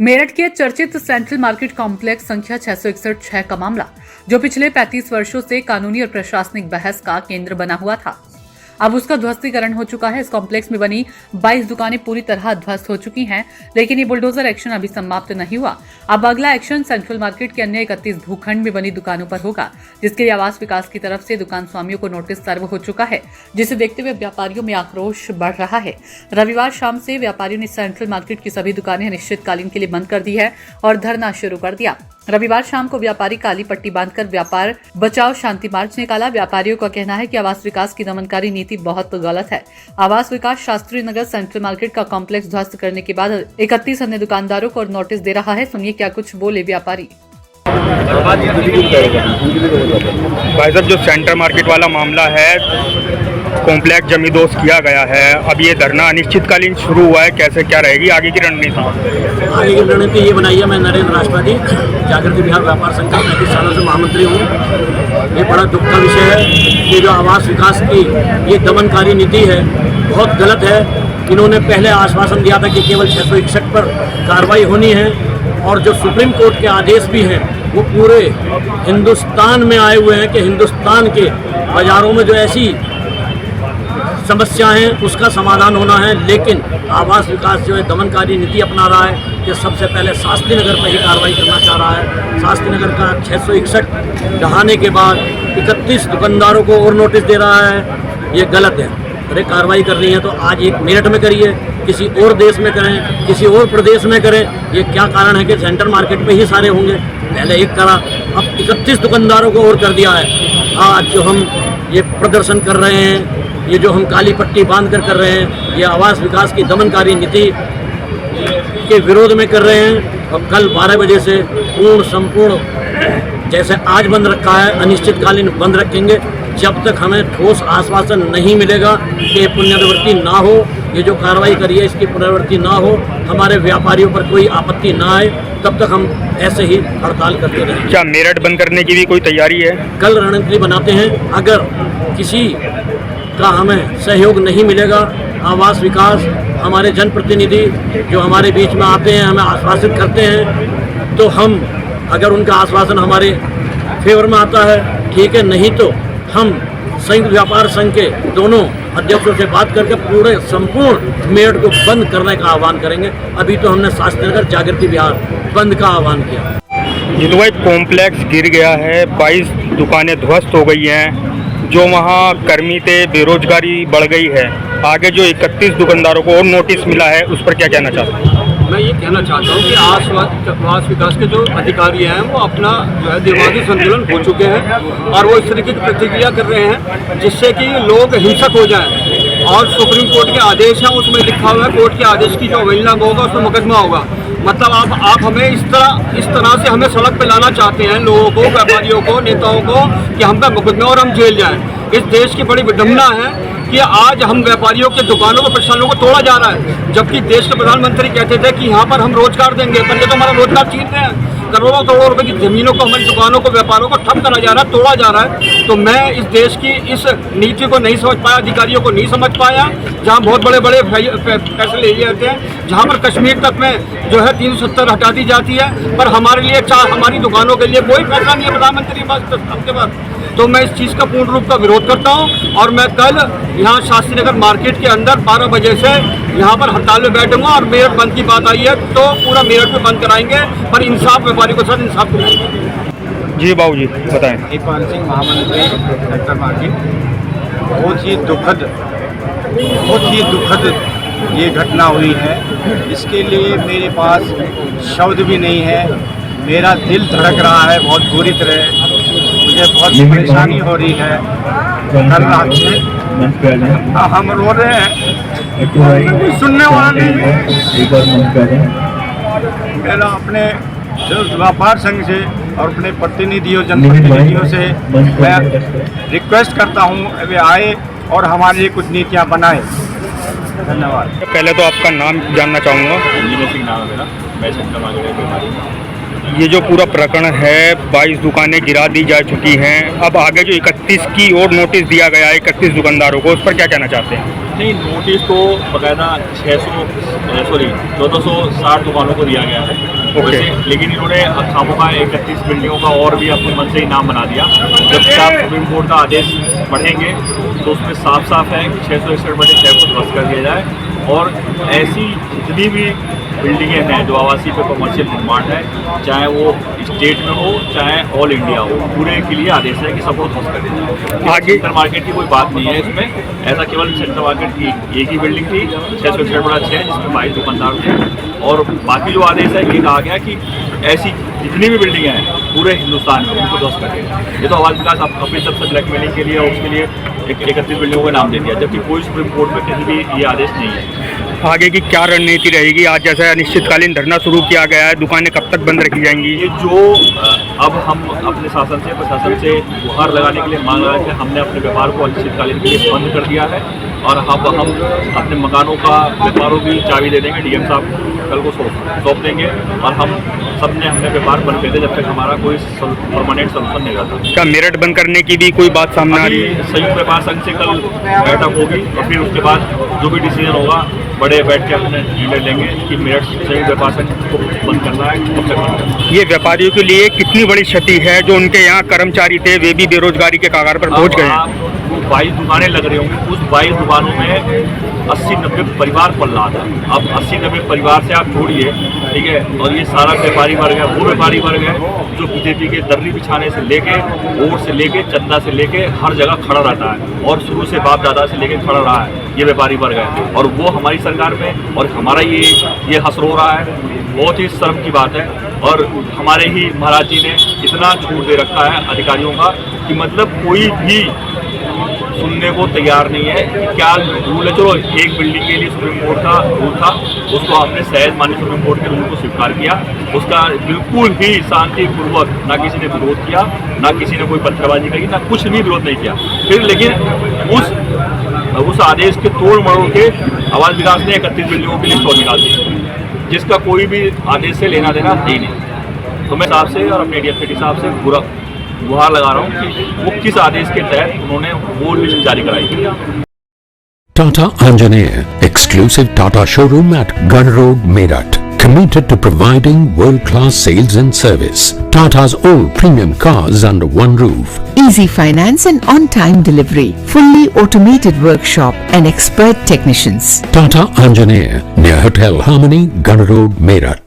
मेरठ के चर्चित central market complex संख्या 661 का मामला, जो पिछले 35 वर्षों से कानूनी और प्रशासनिक बहस का केंद्र बना हुआ था, अब उसका ध्वस्तीकरण हो चुका है। इस कॉम्प्लेक्स में बनी 22 दुकानें पूरी तरह ध्वस्त हो चुकी हैं, लेकिन ये बुलडोजर एक्शन अभी समाप्त नहीं हुआ। अब अगला एक्शन सेंट्रल मार्केट के अन्य 31 भूखंड में बनी दुकानों पर होगा, जिसके लिए आवास विकास की तरफ से दुकान स्वामियों को नोटिस सर्व हो चुका है, जिसे देखते हुए व्यापारियों में आक्रोश बढ़ रहा है। रविवार शाम से व्यापारियों ने सेंट्रल मार्केट की सभी दुकानें अनिश्चितकालीन के लिए बंद कर दी है और धरना शुरू कर दिया। रविवार शाम को व्यापारी काली पट्टी बांधकर व्यापार बचाओ शांति मार्च निकाला। व्यापारियों का कहना है कि आवास विकास की दमनकारी नीति बहुत गलत है। आवास विकास शास्त्री नगर सेंट्रल मार्केट का कॉम्प्लेक्स ध्वस्त करने के बाद 31 अन्य दुकानदारों को नोटिस दे रहा है। सुनिए क्या कुछ बोले व्यापारी। भाई साहब, जो सेंट्रल मार्केट वाला मामला है, कॉम्प्लेक्स जमींदोज किया गया है, अब ये धरना अनिश्चितकालीन शुरू हुआ है, कैसे क्या रहेगी आगे की रणनीति? आगे की रणनीति ये बनाई है। मैं नरेंद्र राष्ट्रवादी जागृति बिहार व्यापार संघ का 35 सालों से महामंत्री हूँ। ये बड़ा दुख का विषय है कि जो आवास विकास की ये दमनकारी नीति है, बहुत गलत है। इन्होंने पहले आश्वासन दिया था कि केवल 661 पर कार्रवाई होनी है, और जो सुप्रीम कोर्ट के आदेश भी हैं वो पूरे हिंदुस्तान में आए हुए हैं कि हिंदुस्तान के बाज़ारों में जो ऐसी समस्याएं हैं उसका समाधान होना है। लेकिन आवास विकास जो है दमनकारी नीति अपना रहा है कि सबसे पहले शास्त्री नगर पर ही कार्रवाई करना चाह रहा है। शास्त्री नगर का 661 ढहाने के बाद 31 दुकानदारों को और नोटिस दे रहा है। ये गलत है। अरे कार्रवाई करनी है तो आज एक मेरठ में करिए, किसी और देश में करें, किसी और प्रदेश में करें। ये क्या कारण है कि सेंट्रल मार्केट में ही सारे होंगे? पहले एक करा, अब 31 दुकानदारों को और कर दिया है। आज जो हम ये प्रदर्शन कर रहे हैं, ये जो हम काली पट्टी बांध कर रहे हैं, ये आवास विकास की दमनकारी नीति के विरोध में कर रहे हैं। और कल 12 बजे से संपूर्ण जैसे आज बंद रखा है, अनिश्चितकालीन बंद रखेंगे जब तक हमें ठोस आश्वासन नहीं मिलेगा कि पुनरावृत्ति ना हो। ये जो कार्रवाई करी है इसकी पुनरावृत्ति ना हो, हमारे व्यापारियों पर कोई आपत्ति ना आए, तब तक हम ऐसे ही हड़ताल करते रहेंगे। क्या मेरठ बंद करने की भी कोई तैयारी है? कल रणनीति बनाते हैं। अगर किसी का हमें सहयोग नहीं मिलेगा, आवास विकास हमारे जनप्रतिनिधि जो हमारे बीच में आते हैं, हमें आश्वासित करते हैं, तो हम अगर उनका आश्वासन हमारे फेवर में आता है ठीक है, नहीं तो हम संयुक्त व्यापार संघ के दोनों अध्यक्षों से बात करके पूरे संपूर्ण मेरठ को बंद करने का आह्वान करेंगे। अभी तो हमने शास्त्री नगर जागृति बिहार बंद का आह्वान किया। ये तो भाई कॉम्प्लेक्स गिर गया है, 22 दुकानें ध्वस्त हो गई हैं, जो वहाँ कर्मी थे, बेरोजगारी बढ़ गई है। आगे जो 31 दुकानदारों को और नोटिस मिला है उस पर क्या कहना चाहते हैं? मैं ये कहना चाहता हूँ कि आवास विकास के जो अधिकारी हैं वो अपना जो है दिमागी संतुलन खो चुके हैं, और वो इस तरीके की प्रतिक्रिया कर रहे हैं जिससे कि लोग हिंसक हो जाएं। और सुप्रीम कोर्ट के आदेश हैं, उसमें लिखा हुआ है कोर्ट के आदेश की जो अवहेलना होगा उसमें मुकदमा होगा। मतलब आप हमें इस तरह से हमें सड़क पे लाना चाहते हैं, लोगों को, व्यापारियों को, नेताओं को, कि हम पे मुकदमे और हम जेल जाएं। इस देश की बड़ी विडंबना है कि आज हम व्यापारियों के दुकानों को, प्रतिष्ठानों को तोड़ा जा रहा है, जबकि देश के प्रधानमंत्री कहते थे कि यहाँ पर हम रोजगार देंगे, पर ये तो हमारा रोजगार छीन रहे हैं। करोड़ों करोड़ों रुपए की जमीनों को, हमारी दुकानों को, व्यापारों को ठप करा जा रहा है, तोड़ा जा रहा है। तो मैं इस देश की इस नीति को नहीं समझ पाया, अधिकारियों को नहीं समझ पाया, जहाँ बहुत बड़े बड़े फैसले लिए जाते हैं, जहाँ पर कश्मीर तक में जो है 370 हटा दी जाती है, पर हमारे लिए हमारी दुकानों के लिए कोई फैसला नहीं है प्रधानमंत्री के पास आपके पास। तो मैं इस चीज़ का पूर्ण रूप का विरोध करता हूं, और मैं कल यहाँ शास्त्री नगर मार्केट के अंदर 12 बजे से यहाँ पर हड़ताल में बैठूंगा। और मेरठ बंद की बात आई है तो पूरा मेरठ में बंद कराएंगे, पर इंसाफ व्यापारियों के साथ इंसाफ कराएंगे। जी बाबू जी बताएं। इकबाल सिंह महामंत्री सेंट्रल मार्केट। बहुत ही दुखद ये घटना हुई है। इसके लिए मेरे पास शब्द भी नहीं है। मेरा दिल धड़क रहा है बहुत बुरी तरह, मुझे बहुत परेशानी हो रही है। कल रात से हम रो रहे हैं, कोई सुनने वाला नहीं। मेरा अपने जो व्यापार संघ से और अपने प्रतिनिधियों, जनप्रतिनिधियों से मैं रिक्वेस्ट करता हूँ वे आए और हमारे लिए कुछ नीतियाँ बनाए। धन्यवाद। पहले तो आपका नाम जानना चाहूँगा। इंजीनियर सिंह नाम है मेरा, मैं सेंट्रल मार्केट। ये जो पूरा प्रकरण है, 22 दुकानें गिरा दी जा चुकी हैं, अब आगे जो 31 की और नोटिस दिया गया है 31 दुकानदारों को, उस पर क्या कहना चाहते हैं? नहीं, नोटिस तो बकायदा 1460 दुकानों को दिया गया है वैसे, लेकिन इन्होंने खामोखा 31 बिल्डिंगों का और भी अपने मन से ही नाम बना दिया। जब सुप्रीम कोर्ट का आदेश बढ़ेंगे तो उसमें साफ साफ है कि 661/6 को ध्वस्त कर दिया जाए, और ऐसी जितनी भी बिल्डिंगें हैं जो आवासीय पे कमर्शियल निर्माण है, चाहे वो स्टेट में हो चाहे ऑल इंडिया हो, पूरे के लिए आदेश है कि सबको ध्वस्त कर दिया जाए। आगे सेंट्रल मार्केट की कोई बात नहीं है इसमें, ऐसा केवल सेंट्रल मार्केट की एक ही बिल्डिंग थी 661/6 जिसमें 22 दुकानदार थे, और बाकी जो आदेश है ये कहा गया कि ऐसी जितनी भी बिल्डिंगें हैं पूरे हिंदुस्तान में उनको ध्वस्त कर दिया। ये तो आवास विकास अपनी तरफ से ब्लैकमेलिंग के लिए और उसके लिए 31 बिल्डिंगों का नाम दे दिया, जबकि कोई सुप्रीम कोर्ट में कहीं भी ये आदेश नहीं है। आगे की क्या रणनीति रहेगी? आज जैसा अनिश्चितकालीन धरना शुरू किया गया है, दुकानें कब तक बंद रखी जाएंगी? ये जो अब हम अपने प्रशासन से गुहार लगाने के लिए मांग रहे थे, हमने अपने व्यापार को अनिश्चितकालीन के लिए बंद कर दिया है, और अब हम अपने मकानों का व्यापारों की चाबी दे देंगे, डीएम साहब कल को सौंप देंगे, और हम सबने अपने व्यापार बंद कर दिया जब तक हमारा कोई परमानेंट सोल्यूशन नहीं रहता। क्या मेरठ बंद करने की भी कोई बात सामने आ रही है? संयुक्त व्यापार संघ से कल बैठक होगी, और फिर उसके बाद जो भी डिसीजन होगा बड़े बैठ के अपने निर्णय लेंगे कि मेरठ संयुक्त व्यापार संघ को बंद करना है, कब तक बंद करना है। ये व्यापारियों के लिए कितनी बड़ी क्षति है? जो उनके यहाँ कर्मचारी थे वे भी बेरोजगारी के कगार पर पहुँच गए हैं। 22 दुकानें लग रही होंगी, उस 22 दुकानों में 80-90 परिवार पल रहा था। अब 80-90 परिवार से आप जोड़िए, ठीक है, और ये सारा व्यापारी वर्ग है, वो व्यापारी वर्ग है जो बीजेपी के दर्री बिछाने से लेके, वोट से लेके, चंदा से लेके हर जगह खड़ा रहता है, और शुरू से बाप दादा से लेके खड़ा रहा है, ये व्यापारी वर्ग है, और वो हमारी सरकार में और हमारा ये हंस रो रहा है। बहुत ही शर्म की बात है, और हमारे ही महाराज जी ने इतना छूट दे रखा है अधिकारियों का कि मतलब कोई भी सुनने को तैयार नहीं है कि क्या रूल है। चलो एक बिल्डिंग के लिए सुप्रीम कोर्ट का रूल था, उसको हमने सहज माननीय सुप्रीम कोर्ट के रूल को स्वीकार किया, उसका बिल्कुल भी शांतिपूर्वक ना किसी ने विरोध किया, ना किसी ने कोई पत्थरबाजी करी, ना कुछ भी विरोध नहीं किया। फिर लेकिन उस आदेश के तोड़ मरोड़ के आवास विकास ने 31 बिल्डिंगों की लिस्ट और निकाल दी, जिसका कोई भी आदेश से लेना देना है ही नहीं। तो मैं साहब से और अपने डीएम साहब से पूरा गुहार लगा रहा हूँ कि वो किस आदेश के तहत उन्होंने वो लिस्ट जारी कराई। Tata Anjaneya, exclusive Tata showroom at Gun Road, Meerut. Committed to providing world-class sales and service. Tata's all premium cars under one roof. Easy finance and on-time delivery. Fully automated workshop and expert technicians. Tata Anjaneya, near Hotel Harmony, Gun Road, Meerut.